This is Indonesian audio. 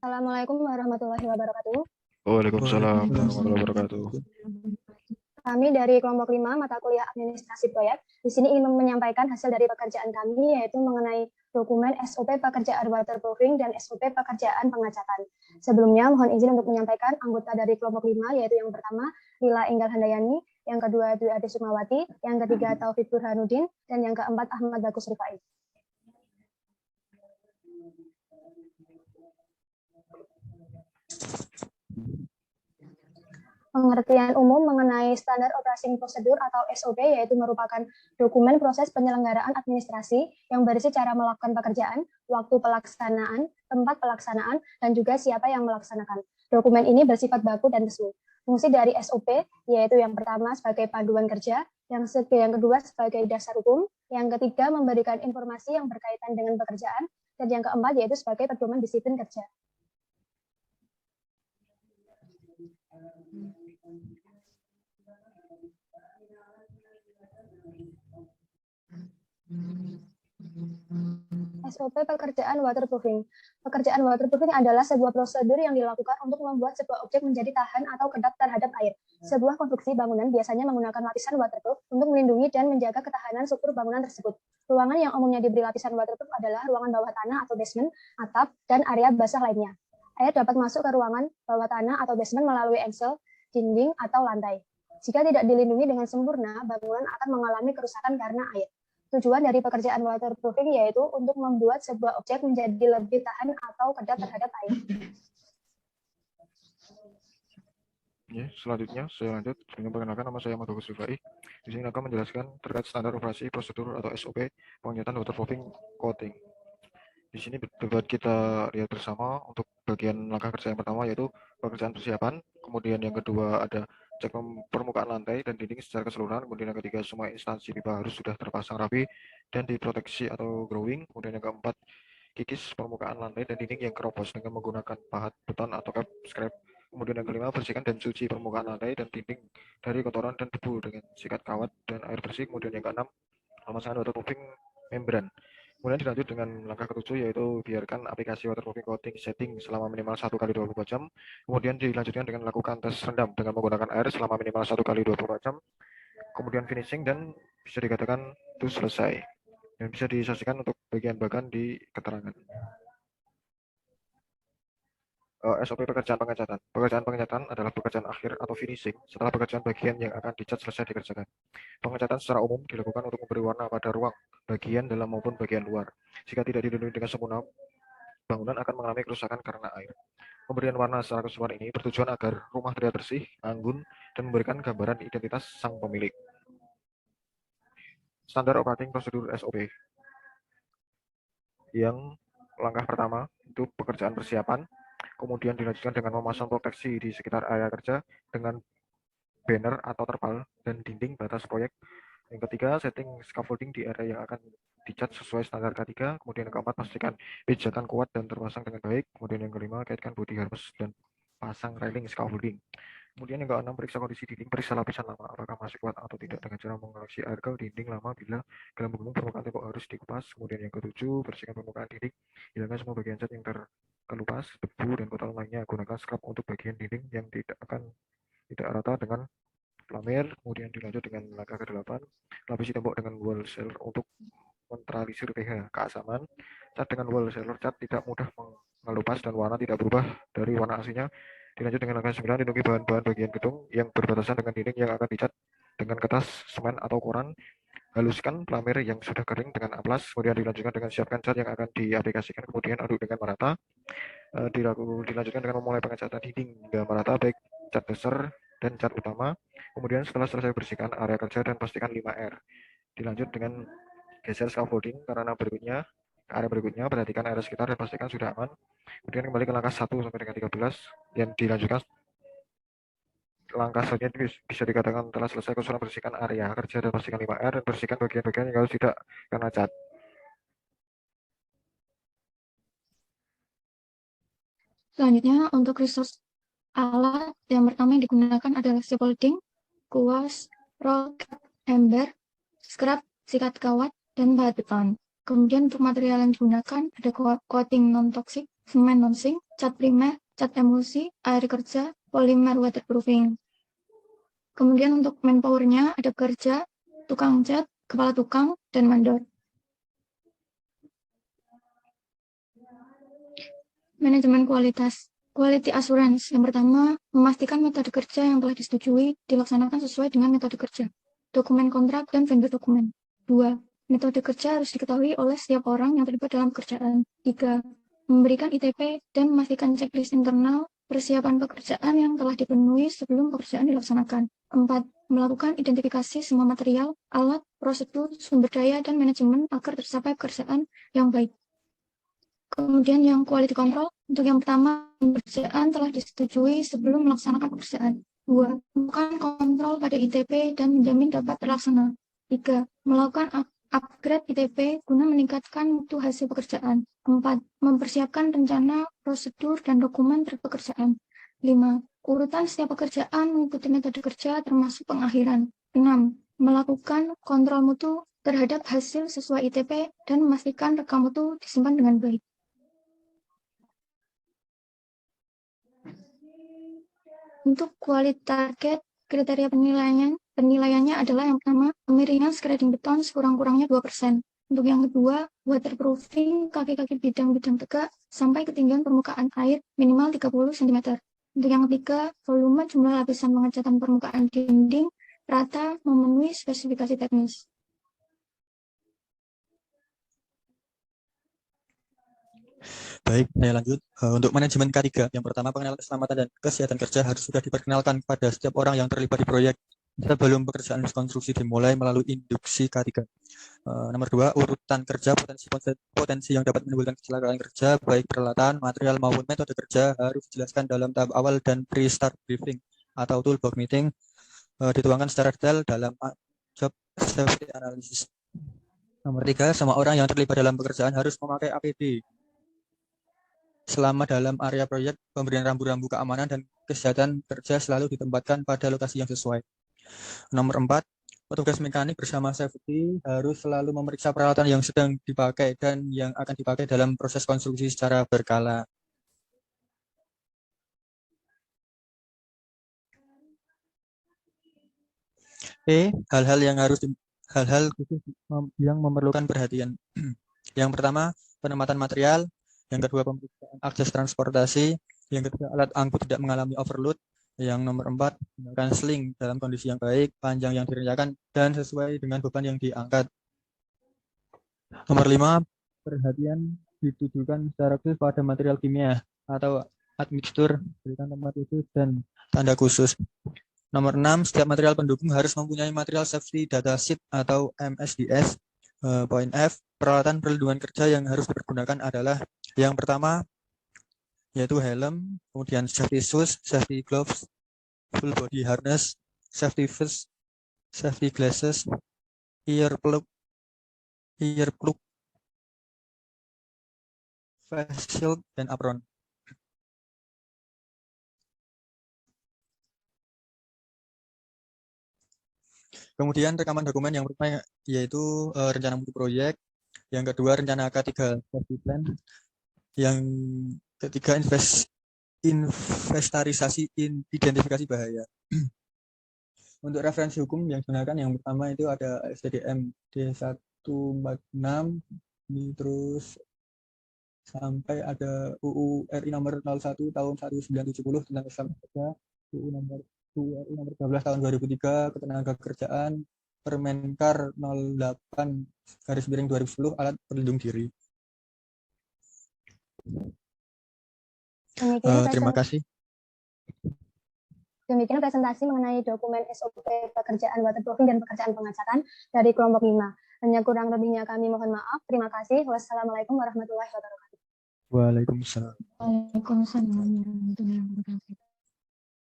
Assalamualaikum warahmatullahi wabarakatuh. Waalaikumsalam warahmatullahi wabarakatuh. Kami dari kelompok 5 mata kuliah administrasi proyek di sini ingin menyampaikan hasil dari pekerjaan kami, yaitu mengenai dokumen SOP pekerjaan waterproofing dan SOP pekerjaan pengecatan. Sebelumnya mohon izin untuk menyampaikan anggota dari kelompok 5, yaitu yang pertama Lila Enggal Handayani, yang kedua Dwi Ade Sukmawati, yang ketiga Taufik Burhanuddin, dan yang keempat Ahmad Bagus Rifai. Pengertian umum mengenai standar operating prosedur atau SOP, yaitu merupakan dokumen proses penyelenggaraan administrasi yang berisi cara melakukan pekerjaan, waktu pelaksanaan, tempat pelaksanaan, dan juga siapa yang melaksanakan. Dokumen ini bersifat baku dan resmi. Fungsi dari SOP yaitu yang pertama sebagai panduan kerja, yang kedua sebagai dasar hukum, yang ketiga memberikan informasi yang berkaitan dengan pekerjaan, dan yang keempat yaitu sebagai pedoman disiplin kerja. SOP pekerjaan waterproofing. Pekerjaan waterproofing adalah sebuah prosedur yang dilakukan untuk membuat sebuah objek menjadi tahan atau kedap terhadap air. Sebuah konstruksi bangunan biasanya menggunakan lapisan waterproof untuk melindungi dan menjaga ketahanan struktur bangunan tersebut. Ruangan yang umumnya diberi lapisan waterproof adalah ruangan bawah tanah atau basement, atap, dan area basah lainnya. Air dapat masuk ke ruangan bawah tanah atau basement melalui engsel, dinding, atau lantai. Jika tidak dilindungi dengan sempurna, bangunan akan mengalami kerusakan karena air. Tujuan dari pekerjaan waterproofing yaitu untuk membuat sebuah objek menjadi lebih tahan atau kedap terhadap air. Ya, selanjutnya saya lanjut dengan perkenalkan, nama saya Ahmad Bagus Rifai. Di sini akan menjelaskan terkait standar operasi prosedur atau SOP pengenyatan waterproofing coating. Di sini dapat kita lihat bersama untuk bagian langkah kerja yang pertama yaitu pekerjaan persiapan, kemudian yang kedua ada cek permukaan lantai dan dinding secara keseluruhan, kemudian yang ketiga semua instansi pipa harus sudah terpasang rapi dan diproteksi atau growing, kemudian yang keempat kikis permukaan lantai dan dinding yang keropos dengan menggunakan pahat beton atau scrap, kemudian yang kelima bersihkan dan cuci permukaan lantai dan dinding dari kotoran dan debu dengan sikat kawat dan air bersih, kemudian yang keenam memasang waterproofing membran. Kemudian dilanjut dengan langkah ketujuh yaitu biarkan aplikasi waterproofing coating setting selama minimal 1 kali 24 jam. Kemudian dilanjutkan dengan lakukan tes rendam dengan menggunakan air selama minimal 1 kali 24 jam. Kemudian finishing dan bisa dikatakan itu selesai. Dan bisa disaksikan untuk bagian bagan di keterangan. SOP pekerjaan pengecatan. Pekerjaan pengecatan adalah pekerjaan akhir atau finishing setelah pekerjaan bagian yang akan dicat selesai dikerjakan. Pengecatan secara umum dilakukan untuk memberi warna pada ruang bagian dalam maupun bagian luar. Jika tidak dilindungi dengan sempurna, bangunan akan mengalami kerusakan karena air. Pemberian warna secara keseluruhan ini bertujuan agar rumah terlihat bersih, anggun, dan memberikan gambaran identitas sang pemilik. Standar operating prosedur SOP. Yang langkah pertama itu pekerjaan persiapan. Kemudian dilanjutkan dengan memasang proteksi di sekitar area kerja dengan banner atau terpal dan dinding batas proyek. Yang ketiga, setting scaffolding di area yang akan dicat sesuai standar K3. Kemudian yang keempat, pastikan pijakan kuat dan terpasang dengan baik. Kemudian yang kelima, kaitkan body harness dan pasang railing scaffolding. Kemudian yang keenam, periksa kondisi dinding, periksa lapisan lama apakah masih kuat atau tidak dengan cara mengoleksi air ke dinding lama bila gelembung permukaan tembok harus dikupas. Kemudian yang ketujuh, bersihkan permukaan dinding, hilangkan semua bagian cat yang terkelupas, debu dan kotoran lainnya. Gunakan scrub untuk bagian dinding yang tidak rata dengan plamer. Kemudian dilanjut dengan langkah ke-8, lapisi tembok dengan wall sealer untuk menetralisir pH keasaman. Cat dengan wall sealer, cat tidak mudah mengelupas dan warna tidak berubah dari warna aslinya. Dilanjut dengan langkah 9, lindungi bahan-bahan bagian gedung yang berbatasan dengan dinding yang akan dicat dengan kertas, semen, atau koran. Haluskan plamer yang sudah kering dengan amplas. Kemudian dilanjutkan dengan siapkan cat yang akan diaplikasikan. Kemudian aduk dengan merata. Dilanjutkan dengan memulai pengecatan dinding hingga merata, baik cat dasar dan cat utama. Kemudian setelah selesai bersihkan area kerja dan pastikan 5R. Dilanjut dengan geser scaffolding karena area berikutnya, perhatikan area sekitar dan pastikan sudah aman. Kemudian kembali ke langkah 1 sampai dengan 13 yang dilanjutkan langkah selanjutnya bisa dikatakan telah selesai keseluruhan bersihkan area kerja dan pastikan 5R dan bersihkan bagian-bagian yang harus tidak kena cat. Selanjutnya untuk resource alat yang pertama yang digunakan adalah scaffolding, kuas, roll, ember, scrap, sikat kawat, dan bahan beton. Kemudian untuk material yang digunakan ada coating non-toxic semen non-sink, cat primer, cat emulsi, air kerja, polimer waterproofing. Kemudian untuk manpower-nya ada kerja, tukang cat, kepala tukang, dan mandor. Manajemen kualitas. Quality assurance. Yang pertama, memastikan metode kerja yang telah disetujui dilaksanakan sesuai dengan metode kerja. Dokumen kontrak dan vendor dokumen. 2. Metode kerja harus diketahui oleh setiap orang yang terlibat dalam pekerjaan. 3. Memberikan ITP dan memastikan checklist internal persiapan pekerjaan yang telah dipenuhi sebelum pekerjaan dilaksanakan. 4. Melakukan identifikasi semua material, alat, prosedur, sumber daya, dan manajemen agar tercapai pekerjaan yang baik. Kemudian yang quality control, untuk yang pertama, pekerjaan telah disetujui sebelum melaksanakan pekerjaan. 2. Melakukan kontrol pada ITP dan menjamin dapat terlaksana. 3. Melakukan upgrade ITP guna meningkatkan mutu hasil pekerjaan. 4. Mempersiapkan rencana, prosedur, dan dokumen pekerjaan. 5. Urutan setiap pekerjaan mengikuti metode kerja termasuk pengakhiran. 6. Melakukan kontrol mutu terhadap hasil sesuai ITP dan memastikan rekam mutu disimpan dengan baik. Untuk quality target, kriteria penilaiannya adalah yang pertama, kemiringan skreding beton sekurang-kurangnya 2%. Untuk yang kedua, waterproofing kaki-kaki bidang-bidang tegak sampai ketinggian permukaan air minimal 30 cm. Untuk yang ketiga, volume jumlah lapisan pengecatan permukaan dinding rata memenuhi spesifikasi teknis. Baik, saya lanjut. Untuk manajemen K3, yang pertama pengenalan keselamatan dan kesehatan kerja harus sudah diperkenalkan kepada setiap orang yang terlibat di proyek sebelum pekerjaan konstruksi dimulai melalui induksi K3. Nomor 2, urutan kerja potensi yang dapat menimbulkan kecelakaan kerja, baik peralatan, material maupun metode kerja harus dijelaskan dalam tahap awal dan pre-start briefing atau toolbox meeting, dituangkan secara detail dalam job safety analysis. Nomor 3, semua orang yang terlibat dalam pekerjaan harus memakai APD selama dalam area proyek. Pemberian rambu-rambu keamanan dan kesehatan kerja selalu ditempatkan pada lokasi yang sesuai. Nomor 4, petugas mekanik bersama safety harus selalu memeriksa peralatan yang sedang dipakai dan yang akan dipakai dalam proses konstruksi secara berkala. Hal-hal khusus yang memerlukan perhatian. Yang pertama, penempatan material. Yang kedua, pemeriksaan akses transportasi. Yang ketiga, alat angkut tidak mengalami overload. Yang nomor 4, menggunakan sling dalam kondisi yang baik, panjang yang direncanakan, dan sesuai dengan beban yang diangkat. Nomor 5, perhatian ditujukan secara khusus pada material kimia atau admixtur, berikan tempat khusus dan tanda khusus. Nomor 6, setiap material pendukung harus mempunyai material safety data sheet atau MSDS. Poin F, peralatan perlindungan kerja yang harus dipergunakan adalah yang pertama, yaitu helm, kemudian safety shoes, safety gloves, full body harness, safety vest, safety glasses, ear plug, face shield, dan apron. Kemudian rekaman dokumen yang pertama yaitu rencana mutu proyek, yang kedua rencana K3 safety plan, yang ketiga identifikasi bahaya. Untuk referensi hukum yang digunakan yang pertama itu ada SDDM D146, terus sampai ada UU RI nomor 01 tahun 1970 tentang Keselamatan Kerja, UU RI nomor 12 tahun 2003 Ketenagakerjaan, Permenkar 08/2010 alat pelindung diri. Terima kasih. Demikian presentasi mengenai dokumen SOP pekerjaan waterproofing dan pekerjaan pengecatan dari kelompok 5. Hanya kurang lebihnya kami mohon maaf. Terima kasih. Wassalamualaikum warahmatullahi wabarakatuh. Waalaikumsalam. Waalaikumsalam warahmatullahi wabarakatuh.